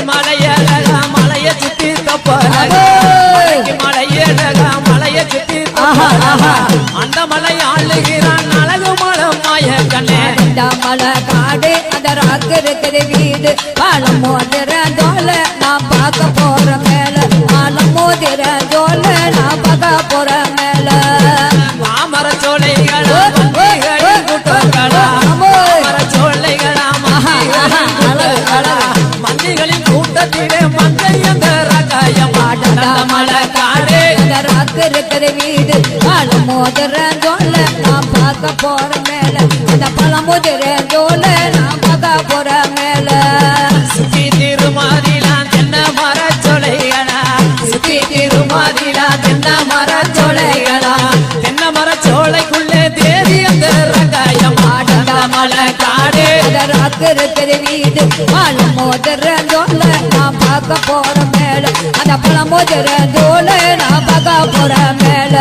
மலைய சுத்தி மலைய சுத்தி அந்த மலை ஆளுகிறான் அழகு மலம் மாய கண்ணே இந்த மலை காடு அந்த ராக்கு இருக்குது வீடு பாலம் மோதிர ஜோல நான் பார்க்க போற மேல பாலம் மோதிர ஜோல நான் பார்க்க போற மேல மாமர சோலைகளா கூட்டங்களா மாமர சோலைகளா மந்திகளின் கூட்டத்திலே மந்தை அந்த ரகாயம் அந்த மலை காடு அந்த ராக்கு இருக்குது வீடு பாலம் மோதிர ஜோல நான் பார்க்க போற மேல அந்த பாலம் மோதிர ஜோல நான் பார்க்க போற மேல சுத்தி திருமாதிலாம் தென்ன மர சோலைகளா சுத்தி திருமாதிலாம் தென்ன மர சோலைகளா தென்ன மர சோலைக்குள்ளே தேவி அந்த ரகாயம் அந்த மலை காடு அந்த ராக்கு இருக்குது வீடு பாலம் மோதிர ஜோல நான் பார்க்க போற மேல அந்த பழம் மோதிர ஜோல நான் பார்க்க போற மேல